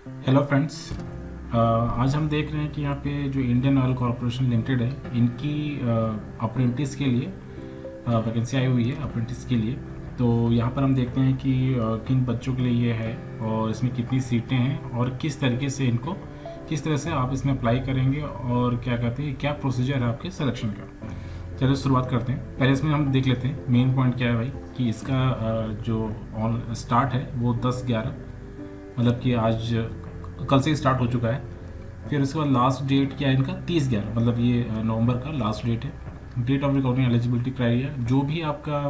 Hello friends. आज हम देख रहे हैं कि यहाँ पे जो इंडियन ऑयल कॉरपोरेशन लिमिटेड है इनकी अप्रेंटिस के लिए वैकेंसी आई हुई है अप्रेंटिस के लिए। तो यहाँ पर हम देखते हैं कि किन बच्चों के लिए ये है और इसमें कितनी सीटें हैं और किस तरीके से इनको किस तरह से आप इसमें अप्लाई करेंगे और क्या कहते हैं क्या प्रोसीजर है आपके सिलेक्शन का। चलिए शुरुआत करते हैं। पहले इसमें हम देख लेते हैं मेन पॉइंट क्या है भाई कि इसका जो ऑन स्टार्ट है वो 10/11 मतलब कि आज कल से ही स्टार्ट हो चुका है। फिर उसके बाद लास्ट डेट क्या है इनका 30/11 मतलब ये नवंबर का लास्ट डेट है। Date of recording eligibility criteria जो भी आपका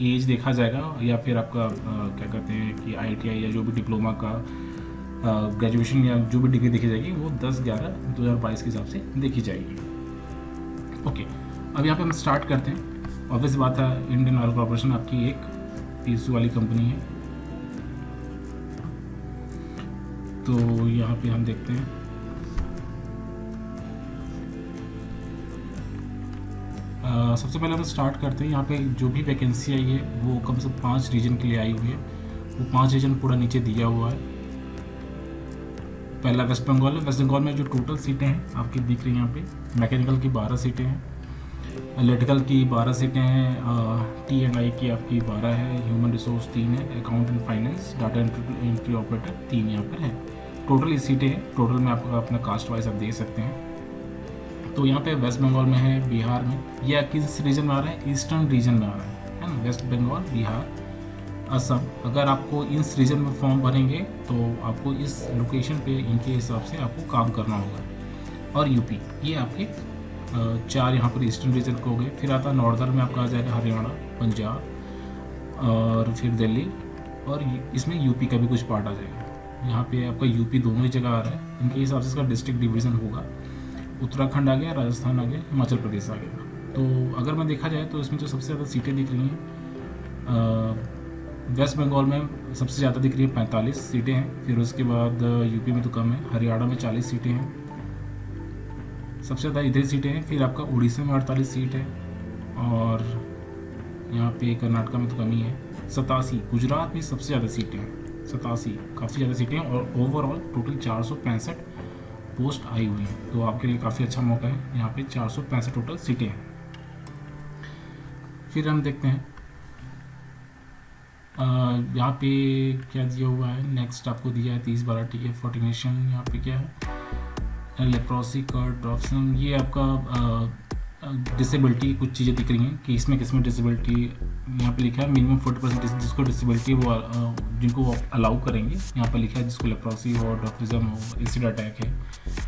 एज देखा जाएगा या फिर आपका क्या कहते हैं कि ITI या जो भी डिप्लोमा का ग्रेजुएशन या जो भी डिग्री देखी जाएगी वो 10/11/2022 के हिसाब से देखी जाएगी। ओके, अब यहाँ पे हम स्टार्ट करते हैं। ऑब्वियस बात है इंडियन ऑयल कॉर्पोरेशन आपकी एक PSU वाली कंपनी है। तो यहाँ पे हम देखते हैं सबसे पहले हम स्टार्ट करते हैं। यहाँ पे जो भी वैकेंसी आई है वो कम से कम 5 रीजन के लिए आई हुई है। वो 5 रीजन पूरा नीचे दिया हुआ है। पहला वेस्ट बंगाल है। वेस्ट बंगाल में जो टोटल सीटें हैं आपकी दिख रही हैं यहाँ पे। मैकेनिकल की 12 सीटें हैं, इलेक्ट्रिकल की 12 सीटें हैं, T&I की आपकी 12 है, ह्यूमन रिसोर्स 3 है, account and finance, data entry operator 3 यहाँ पर है। टोटल ये सीटें हैं। टोटल में आपका अपना कास्ट वाइज आप देख सकते हैं। तो यहाँ पे वेस्ट बंगाल में है, बिहार में, या किस रीजन में आ रहा है, ईस्टर्न रीजन में आ रहा है ना, वेस्ट बंगाल, बिहार, असम। अगर आपको इस रीजन में फॉर्म भरेंगे तो आपको इस लोकेशन पे इनके हिसाब से आपको काम करना होगा। और यूपी, ये आपके 4 यहाँ पर ईस्टर्न रीजन को हो गए। फिर आता है नॉर्दर्न में आपका आ जाएगा हरियाणा, पंजाब और फिर दिल्ली, और इसमें यूपी का भी कुछ पार्ट आ जाएगा। यहाँ पे आपका यूपी दोनों ही जगह आ रहा है। इनके हिसाब से इसका डिस्ट्रिक्ट डिवीज़न होगा। उत्तराखंड आ गया, राजस्थान आ गया, हिमाचल प्रदेश आ गया। तो अगर मैं देखा जाए तो इसमें जो सबसे ज़्यादा सीटें दिख रही हैं वेस्ट बंगाल में सबसे ज़्यादा दिख रही है 45 सीटें हैं। फिर उसके बाद यूपी में तो कम है, हरियाणा में 40 सीटें हैं, सबसे ज़्यादा इधर सीटें हैं। फिर आपका उड़ीसा में 48 सीट है और यहाँ पे कर्नाटका में तो कम ही है, 87। गुजरात में सबसे ज़्यादा सीटें हैं, 87, काफ़ी ज़्यादा सीटें हैं। और ओवरऑल टोटल 465 पोस्ट आई हुई हैं। तो आपके लिए काफ़ी अच्छा मौका है। यहाँ पे 465 टोटल सीटें हैं। फिर हम देखते हैं यहाँ पे क्या दिया हुआ है। नेक्स्ट आपको दिया है 30/12 TF ऑर्डिनेशन। यहाँ पे क्या है, लेप्रोसी कार्ड ऑप्शन, ये आपका डिसेबिलिटी कुछ चीज़ें दिख रही हैं कि इसमें किसमें डिसेबिलिटी। यहाँ पे लिखा है मिनिमम 40% जिसको डिसेबिलिटी वो जिनको वो अलाउ करेंगे। यहाँ पर लिखा है जिसको लेप्रोसी हो, डॉक्टरिज्म हो, एसिड अटैक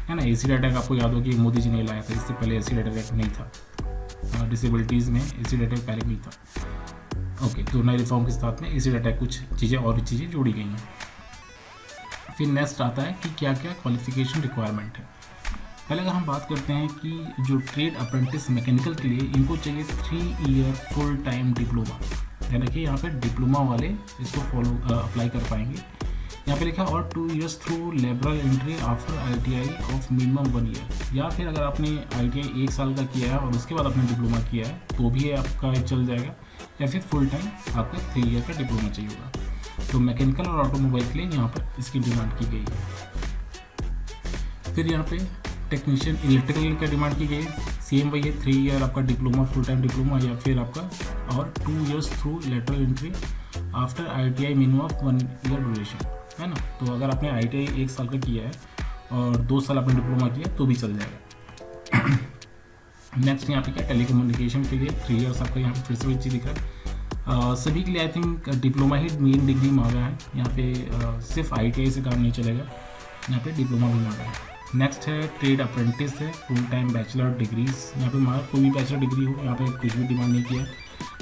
है ना। एसिड अटैक आपको याद हो कि मोदी जी ने लाया था, इससे पहले एसिड अटैक नहीं था। डिसेबिलिटीज़ में एसिड अटैक पहले नहीं था। ओके, तो नए रिफॉर्म के साथ में एसिड अटैक कुछ चीज़ें और भी चीज़ें जोड़ी गई हैं। फिर नेक्स्ट आता है कि क्या क्या क्वालिफिकेशन रिक्वायरमेंट है। पहले अगर हम बात करते हैं कि जो ट्रेड अप्रेंटिस मैकेनिकल के लिए इनको चाहिए 3 ईयर फुल टाइम डिप्लोमा। ध्यान रखिए यहाँ पे डिप्लोमा वाले इसको अप्लाई कर पाएंगे। यहाँ पे लिखा और 2 years through lateral entry after ITI of minimum 1 year. या फिर अगर आपने ITI 1 साल का किया है और उसके बाद आपने डिप्लोमा किया है तो भी आपका चल जाएगा। या फिर फुल टाइम आपका 3 ईयर का डिप्लोमा चाहिए होगा। तो मैकेनिकल और ऑटोमोबाइल के लिए यहाँ पर इसकी डिमांड की गई है। फिर यहाँ पे टेक्नीशियन इलेक्ट्रिकल का डिमांड की गई है। सेम वही है, 3 ईयर आपका डिप्लोमा, फुल टाइम डिप्लोमा, या फिर आपका और 2 years through lateral entry after ITI minimum of 1 year duration, है ना। तो अगर आपने ITI 1 साल का किया है और 2 साल आपने डिप्लोमा किया तो भी चल जाएगा। नेक्स्ट यहाँ पे क्या, टेलीकम्युनिकेशन के लिए 3 इयर्स आपका यहाँ पे फिर से वही चीज़ दिख रहा है। सभी के लिए I think diploma he main degree मांगा है। यहाँ पे सिर्फ ITI से काम नहीं चलेगा, यहाँ पे डिप्लोमा भी मांगा है। नेक्स्ट है ट्रेड अप्रेंटिस है, फुल टाइम बैचलर डिग्रीज। यहाँ पे मांगा कोई भी बैचलर डिग्री हो, यहाँ पे कुछ भी डिमांड नहीं किया।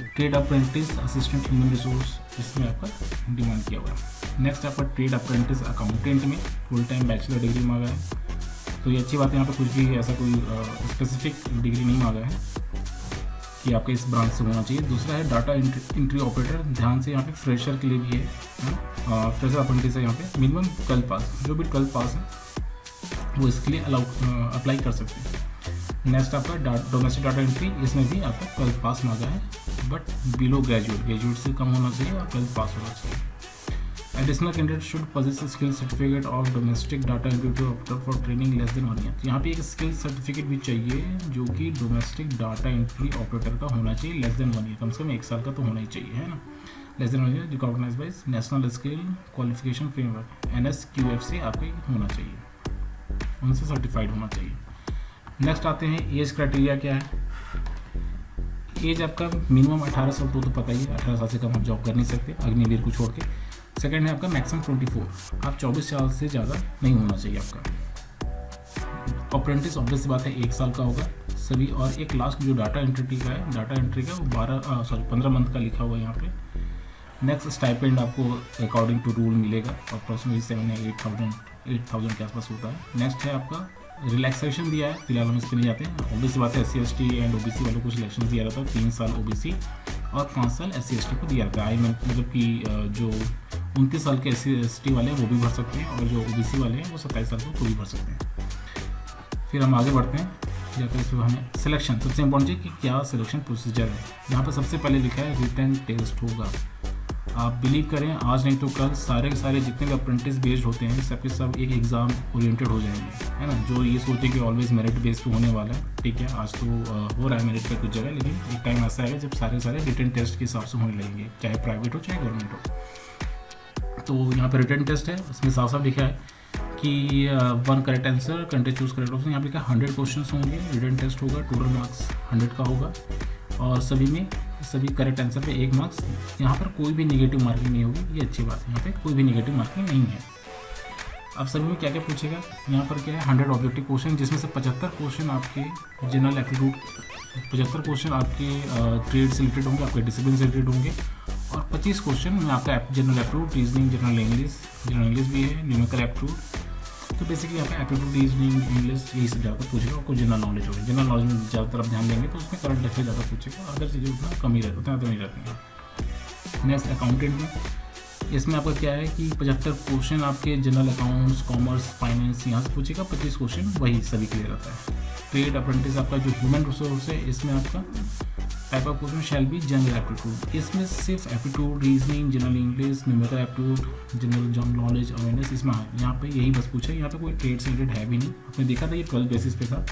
Trade apprentice assistant human resource, इसमें आपका डिमांड किया हुआ है। नेक्स्ट आपका ट्रेड अप्रेंटिस अकाउंटेंट में फुल टाइम बैचलर डिग्री मांगा है। तो ये अच्छी बात है, यहाँ पे कुछ भी ऐसा कोई स्पेसिफिक डिग्री नहीं मांगा है कि आपका इस ब्रांच से होना चाहिए। दूसरा है डाटा एंट्री ऑपरेटर। ध्यान से यहाँ पे फ्रेशर के लिए भी है, फ्रेशर अप्रेंटिस है। यहाँ पे मिनिमम 12 पास, जो भी 12 पास है वो इसके लिए अप्लाई कर सकते हैं। नेक्स्ट आपका डोमेस्टिक डाटा एंट्री, इसमें भी आपका 12 पास मांगा है, बट बिलो ग्रेजुएट से कम होना चाहिए और 12 पास होना चाहिए। Additional candidate should possess skill certificate of domestic data entry operator for training less than 1 year. यहाँ पे एक स्किल सर्टिफिकेट भी चाहिए जो कि डोमेस्टिक डाटा एंट्री ऑपरेटर का होना चाहिए लेस देन 1 ईयर, कम से कम 1 साल का तो होना ही चाहिए, है ना। Less than 1 year, recognised by national skill qualification framework NSQF आपका होना चाहिए, उनसे सर्टिफाइड होना चाहिए। नेक्स्ट आते हैं एज क्राइटेरिया क्या है। एज आपका मिनिमम 18 साल तो पता ही है, 18 साल से कम आप जॉब कर नहीं सकते अग्निवीर को छोड़ के। सेकंड है आपका मैक्सिमम 24, आप 24 साल से ज़्यादा नहीं होना चाहिए आपका। अप्रेंटिस ऑब्वियस सी बात है 1 साल का होगा सभी। और एक लास्ट जो डाटा एंट्री का है, डाटा एंट्री का वो 15 मंथ का लिखा हुआ है यहाँ पे। नेक्स्ट स्टाइपेंड आपको अकॉर्डिंग टू रूल मिलेगा, अप्रॉक्सीमेटली 7 या 8,000 के आसपास होता है। नेक्स्ट है आपका रिलैक्सेशन दिया है, फिलहाल हम इस पर नहीं जाते हैं। ऑब्वियस बात है SC ST एंड OBC वालों को रिलैक्सेशन दिया रहता है, 3 साल OBC और 5 साल SC ST को दिया रहता है। मतलब कि जो 29 साल के SC ST वाले हैं वो भी भर सकते हैं, और जो OBC वाले हैं वो 27 साल को भी भर सकते हैं। फिर हम आगे बढ़ते हैं, जाकर इस पर हमें सिलेक्शन, सबसे इंपॉर्टेंट है कि क्या सिलेक्शन प्रोसीजर है। यहाँ पर सबसे पहले लिखा है रिटन टेस्ट होगा। आप बिलीव करें आज नहीं तो कल सारे के सारे जितने भी अप्रेंटिस बेस्ड होते हैं सबके सब एक एग्ज़ाम ओरिएंटेड हो जाएंगे, है ना। जो ये सोचे कि ऑलवेज मेरिट बेस्ड होने वाला है, ठीक है, आज तो हो रहा है मेरिट पे कुछ जगह, लेकिन एक टाइम ऐसा आएगा जब सारे सारे रिटन टेस्ट के हिसाब से होने लगेंगे, चाहे प्राइवेट हो चाहे गवर्नमेंट हो। तो यहाँ पर रिटन टेस्ट है, उसमें साफ साफ लिखा है कि 1 correct answer, country choose correct option. यहाँ पे लिखा 100 क्वेश्चन होंगे, रिटन टेस्ट होगा, टोटल मार्क्स 100 का होगा, और सभी करेक्ट आंसर पे 1 मार्क्स। यहाँ पर कोई भी नेगेटिव मार्किंग नहीं होगी, ये अच्छी बात है, यहाँ पे कोई भी नेगेटिव मार्किंग नहीं है। अब सभी में क्या क्या पूछेगा, यहाँ पर क्या है 100 ऑब्जेक्टिव क्वेश्चन, जिसमें से 75 क्वेश्चन आपके जनरल एप्टीट्यूड, 75 क्वेश्चन आपके ट्रेड से रिलेटेड होंगे, आपके डिसिप्लिन से रिलेटेड होंगे, और 25 क्वेश्चन में आपका general aptitude, reasoning, general English भी है, न्यूमेरिकल एप्टीट्यूड। तो बेसिकली यहाँ पे एप्टीट्यूड, रीजनिंग, इंग्लिश यही सब ज़्यादा पूछेगा, और कुछ जनरल नॉलेज होगी। जनरल नॉलेज में ज़्यादातर आप ध्यान देंगे तो उसमें करंट अफेयर ज़्यादा पूछेगा, अदर चीज़ें उतना कम ही रहती, उतना तो नहीं रहती हैं। नेक्स्ट अकाउंटेंट में, इसमें आपका क्या है कि 75 क्वेश्चन आपके जनरल अकाउंट्स, कॉमर्स, फाइनेंस यहाँ से पूछेगा, 25 क्वेश्चन वही सभी के लिए रहता है। ट्रेड अप्रेंटिस आपका जो ह्यूमन रिसोर्स है, इसमें आपका type of question shall be general aptitude. इसमें सिर्फ aptitude, reasoning, general English, numerical aptitude, general knowledge, awareness, इसमें यहाँ पे यही बस पूछा है। यहाँ पे कोई ट्रेड से रिलेटेड है भी नहीं, आपने देखा था ये 12 बेसिस पे था।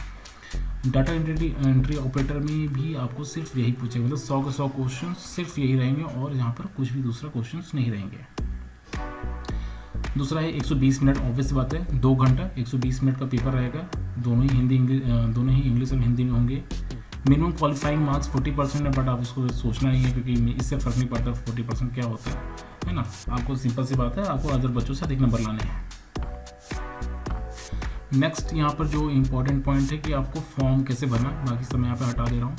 डाटा एंट्री ऑपरेटर में भी आपको सिर्फ यही पूछेगा, मतलब 100 के 100 क्वेश्चन सिर्फ यही रहेंगे, और यहाँ पर कुछ भी दूसरा क्वेश्चन नहीं रहेंगे। दूसरा है 120 मिनट, ऑब्वियस बात है 2 घंटा 120 मिनट का पेपर रहेगा, दोनों ही इंग्लिश और हिंदी में होंगे। मिनिमम क्वालिफाइंग मार्क्स 40% है, बट आप उसको सोचना नहीं है क्योंकि इससे फ़र्क नहीं पड़ता 40% क्या होता है ना। आपको सिंपल सी बात है, आपको अदर बच्चों से अधिक नंबर लाने हैं। नेक्स्ट यहाँ पर जो इम्पोर्टेंट पॉइंट है कि आपको फॉर्म कैसे भरना, बाकी सब मैं यहाँ पे हटा दे रहा हूँ।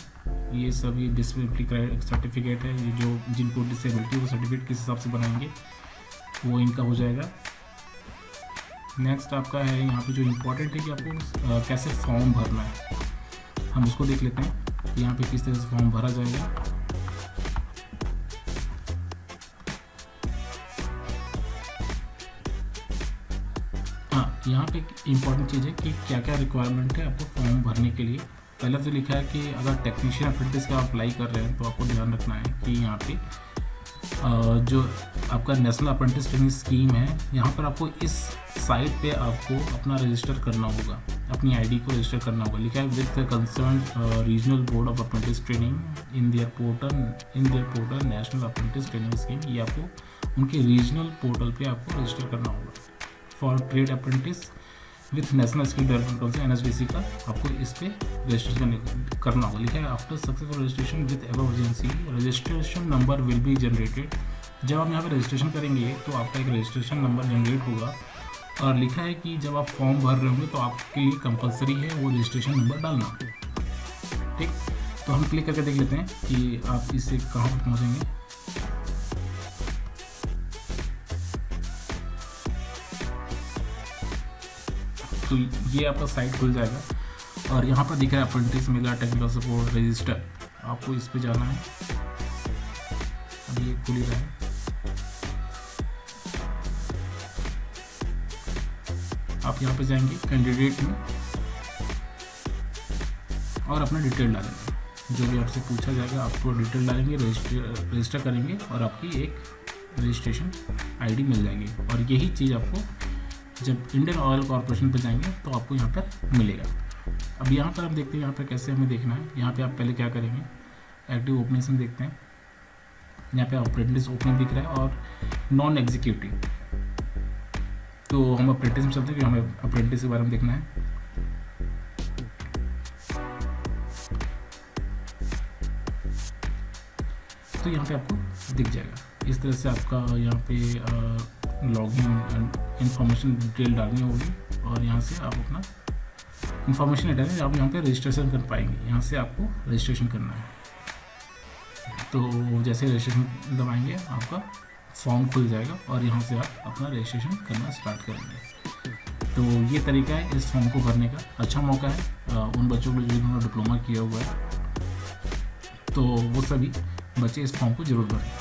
ये सभी डिसेबिलिटी सर्टिफिकेट है, ये जो जिनको डिसेबिलिटी वो सर्टिफिकेट किस हिसाब से बनाएंगे वो इनका हो जाएगा। नेक्स्ट आपका है यहाँ पे जो इम्पोर्टेंट है कि आपको कैसे फॉर्म भरना है, हम उसको देख लेते हैं। यहाँ पे किस तरह से फॉर्म भरा जाएगा। हाँ, यहाँ पे इम्पोर्टेंट चीज़ है कि क्या क्या रिक्वायरमेंट है आपको फॉर्म भरने के लिए। पहले तो लिखा है कि अगर टेक्नीशियन अप्रेंटिस का अप्लाई कर रहे हैं तो आपको ध्यान रखना है कि यहाँ पे जो आपका नेशनल अप्रेंटिस ट्रेनिंग स्कीम है, यहाँ पर आपको इस साइट पे आपको अपना रजिस्टर करना होगा, अपनी आईडी को रजिस्टर करना होगा। लिखा है with concern regional board of apprentice training in their portal national apprentice training scheme. ये आपको उनके रीजनल पोर्टल पे आपको रजिस्टर करना होगा। For trade apprentice with national skill development council NSDC का आपको इस पर रजिस्ट्रेशन करना होगा। लिखा है after successful registration with above agency registration number will be generated. जब आप यहाँ पे रजिस्ट्रेशन करेंगे तो आपका एक रजिस्ट्रेशन नंबर जनरेट होगा, और लिखा है कि जब आप फॉर्म भर रहे होंगे तो आपके लिए कंपलसरी है वो रजिस्ट्रेशन नंबर डालना। ठीक, तो हम क्लिक करके देख लेते हैं कि आप इससे कहाँ पर पहुँचेंगे। तो ये आपका साइट खुल जाएगा, और यहाँ पर दिख रहा है apprentice mega technical support register, आपको इस पे जाना है। अभी ये खुल ही रहा है। आप यहाँ पे जाएंगे कैंडिडेट में और अपना डिटेल डालेंगे, जो भी आपसे पूछा जाएगा आपको डिटेल डालेंगे, रजिस्टर करेंगे, और आपकी एक रजिस्ट्रेशन आईडी मिल जाएगी। और यही चीज़ आपको जब इंडियन ऑयल कॉरपोरेशन पर जाएंगे तो आपको यहाँ पर मिलेगा। अब यहाँ पर हम देखते हैं यहाँ पर कैसे हमें देखना है। यहाँ पे आप पहले क्या करेंगे, एक्टिव ओपनिंग्स में देखते हैं। यहाँ पे अप्रेंटिस ओपनिंग दिख रहा है और नॉन एग्जीक्यूटिव, तो हम अप्रेंटिस में चलते हैं कि हमें अप्रेंटिस के बारे में देखना है। तो यहाँ पे आपको दिख जाएगा इस तरह से। आपका यहाँ पे लॉगिन इंफॉर्मेशन डिटेल डालनी होगी और यहाँ से आप अपना इंफॉर्मेशन ले डालेंगे, आप यहाँ पे रजिस्ट्रेशन कर पाएंगे। यहाँ से आपको रजिस्ट्रेशन करना है। तो जैसे रजिस्ट्रेशन दबाएंगे आपका फॉर्म खुल जाएगा और यहाँ से आप अपना रजिस्ट्रेशन करना स्टार्ट करेंगे। तो ये तरीका है इस फॉर्म को भरने का। अच्छा मौका है उन बच्चों के लिए जिन्होंने डिप्लोमा किया हुआ है, तो वो सभी बच्चे इस फॉर्म को ज़रूर भरें।